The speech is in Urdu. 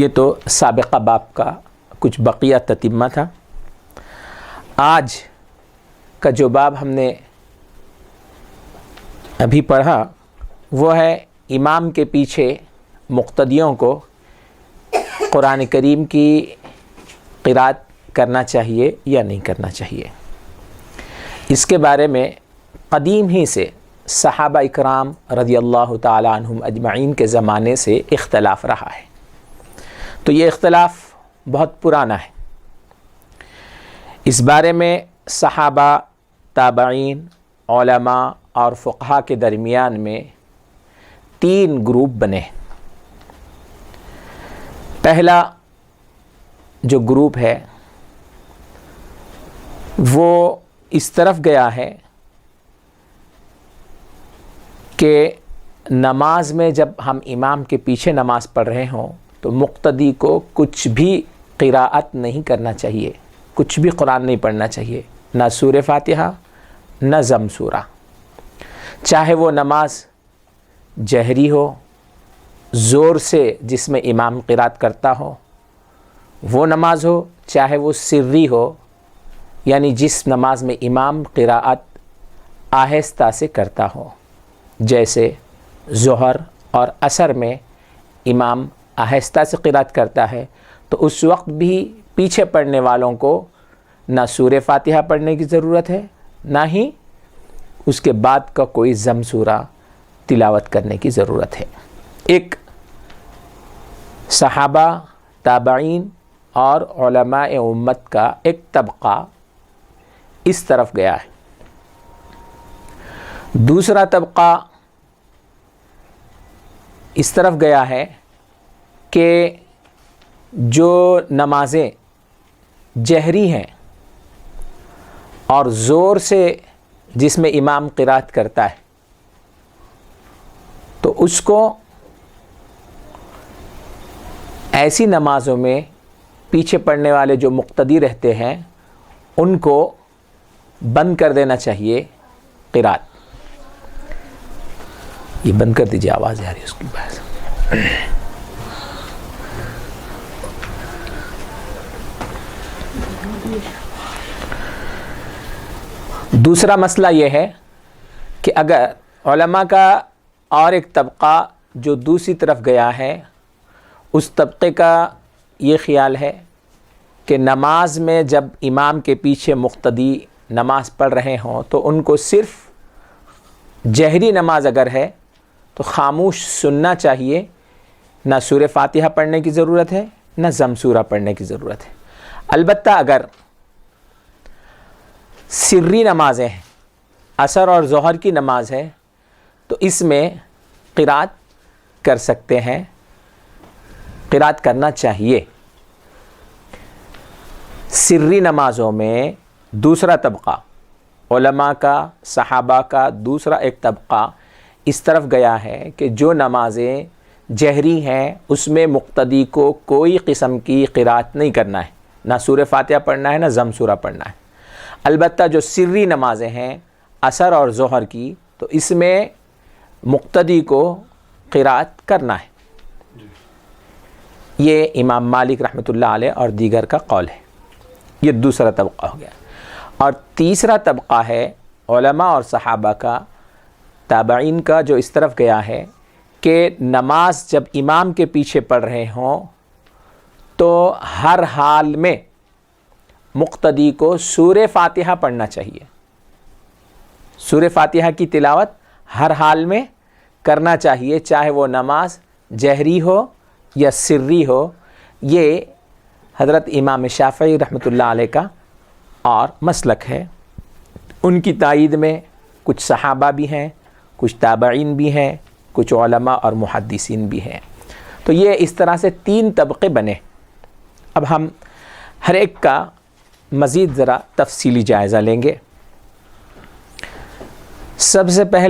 یہ تو سابقہ باب کا کچھ بقیہ تتمہ تھا۔ آج کا جو باب ہم نے ابھی پڑھا وہ ہے امام کے پیچھے مقتدیوں کو قرآن کریم کی قرأت کرنا چاہیے یا نہیں کرنا چاہیے۔ اس کے بارے میں قدیم ہی سے صحابہ اکرام رضی اللہ تعالی عنہم اجمعین کے زمانے سے اختلاف رہا ہے۔ تو یہ اختلاف بہت پرانا ہے۔ اس بارے میں صحابہ، تابعین، علماء اور فقہا کے درمیان میں 3 گروپ بنے۔ پہلا جو گروپ ہے وہ اس طرف گیا ہے کہ نماز میں جب ہم امام کے پیچھے نماز پڑھ رہے ہوں تو مقتدی کو کچھ بھی قراءت نہیں کرنا چاہیے، کچھ بھی قرآن نہیں پڑھنا چاہیے، نہ سورہ فاتحہ نہ ضم سورہ، چاہے وہ نماز جہری ہو، زور سے جس میں امام قراءت کرتا ہو وہ نماز ہو، چاہے وہ سری ہو، یعنی جس نماز میں امام قراءت آہستہ سے کرتا ہو، جیسے ظہر اور عصر میں امام آہستہ سے قراءت کرتا ہے تو اس وقت بھی پیچھے پڑھنے والوں کو نہ سورہ فاتحہ پڑھنے کی ضرورت ہے، نہ ہی اس کے بعد کا کوئی ضم سورہ تلاوت کرنے کی ضرورت ہے۔ ایک صحابہ، تابعین اور علماء امت کا ایک طبقہ اس طرف گیا ہے۔ دوسرا طبقہ اس طرف گیا ہے کہ جو نمازیں جہری ہیں اور زور سے جس میں امام قراءت کرتا ہے تو اس کو ایسی نمازوں میں پیچھے پڑھنے والے جو مقتدی رہتے ہیں ان کو بند کر دینا چاہیے قراءت۔ یہ بند کر دیجیے، آواز آ رہی ہے اس کی بحث۔ دوسرا مسئلہ یہ ہے کہ اگر علماء کا اور ایک طبقہ جو دوسری طرف گیا ہے اس طبقے کا یہ خیال ہے کہ نماز میں جب امام کے پیچھے مقتدی نماز پڑھ رہے ہوں تو ان کو صرف جہری نماز اگر ہے تو خاموش سننا چاہیے، نہ سورہ فاتحہ پڑھنے کی ضرورت ہے نہ ضم سورہ پڑھنے کی ضرورت ہے۔ البتہ اگر سری نمازیں ہیں، عصر اور ظہر کی نماز ہے تو اس میں قراءت کر سکتے ہیں، قراءت کرنا چاہیے۔ سری نمازوں میں دوسرا طبقہ علماء کا، صحابہ کا دوسرا ایک طبقہ اس طرف گیا ہے کہ جو نمازیں جہری ہیں اس میں مقتدی کو کوئی قسم کی قراءت نہیں کرنا ہے، نہ سورہ فاتحہ پڑھنا ہے نہ ضم سورہ پڑھنا ہے۔ البتہ جو سری نمازیں ہیں عصر اور ظہر کی تو اس میں مقتدی کو قراءت کرنا ہے۔ یہ امام مالک رحمۃ اللہ علیہ اور دیگر کا قول ہے۔ یہ دوسرا طبقہ ہو گیا۔ اور تیسرا طبقہ ہے علماء اور صحابہ کا، تابعین کا، جو اس طرف گیا ہے کہ نماز جب امام کے پیچھے پڑھ رہے ہوں تو ہر حال میں مقتدی کو سورہ فاتحہ پڑھنا چاہیے، سورہ فاتحہ کی تلاوت ہر حال میں کرنا چاہیے، چاہے وہ نماز جہری ہو یا سری ہو۔ یہ حضرت امام شافعی رحمۃ اللہ علیہ کا اور مسلک ہے۔ ان کی تائید میں کچھ صحابہ بھی ہیں، کچھ تابعین بھی ہیں، کچھ علماء اور محدثین بھی ہیں۔ تو یہ اس طرح سے 3 طبقے بنے۔ اب ہم ہر ایک کا مزید ذرا تفصیلی جائزہ لیں گے۔ سب سے پہلے